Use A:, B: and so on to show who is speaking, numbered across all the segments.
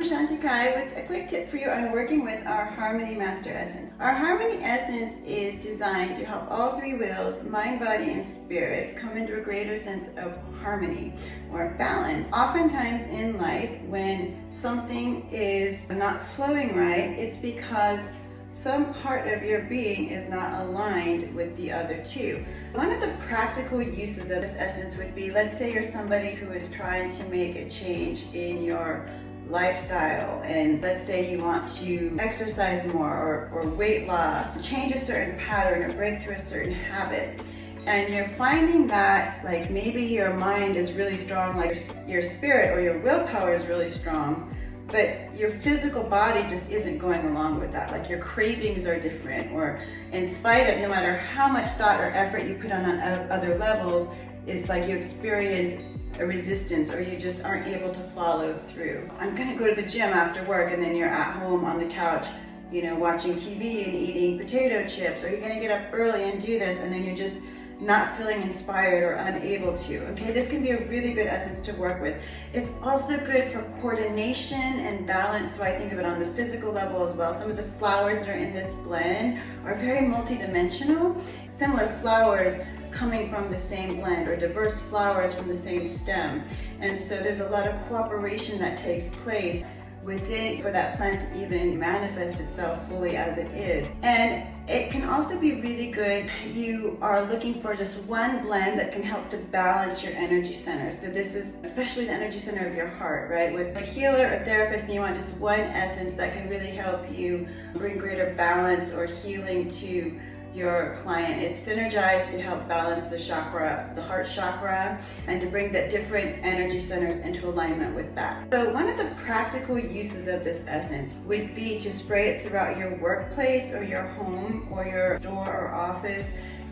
A: Shanti Kai with a quick tip for you on working with our Harmony Master Essence. Our Harmony Essence is designed to help all three wheels, mind, body, and spirit, come into a greater sense of harmony or balance. Oftentimes in life, when something is not flowing right, it's because some part of your being is not aligned with the other two. One of the practical uses of this essence would be, let's say you're somebody who is trying to make a change in your lifestyle, and let's say you want to exercise more or weight loss, change a certain pattern or break through a certain habit. And you're finding that like maybe your mind is really strong, like your spirit or your willpower is really strong, but your physical body just isn't going along with that. Like your cravings are different, or in spite of, no matter how much thought or effort you put on other levels, it's like you experience a resistance or you just aren't able to follow through. I'm gonna go to the gym after work, and then you're at home on the couch, you know, watching TV and eating potato chips, or you're gonna get up early and do this, and then you're just not feeling inspired or unable to. Okay, this can be a really good essence to work with. It's also good for coordination and balance, so I think of it on the physical level as well. Some of the flowers that are in this blend are very multidimensional. Similar flowers coming from the same blend, or diverse flowers from the same stem. And so there's a lot of cooperation that takes place within for that plant to even manifest itself fully as it is. And it can also be really good. You are looking for just one blend that can help to balance your energy center. So this is especially the energy center of your heart, right? With a healer or therapist, and you want just one essence that can really help you bring greater balance or healing to your client. It's synergized to help balance the chakra, the heart chakra, and to bring the different energy centers into alignment with that. So one of the practical uses of this essence would be to spray it throughout your workplace or your home or your store or office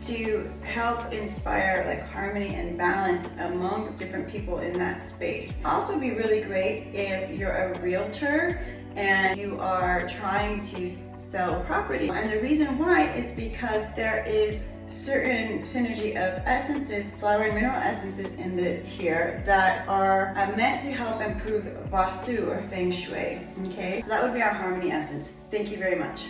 A: to help inspire like harmony and balance among different people in that space. Also be really great if you're a realtor and you are trying to sell property. And the reason why is because there is certain synergy of essences, flower and mineral essences in here that are meant to help improve vastu or feng shui. Okay, so that would be our harmony essence. Thank you very much.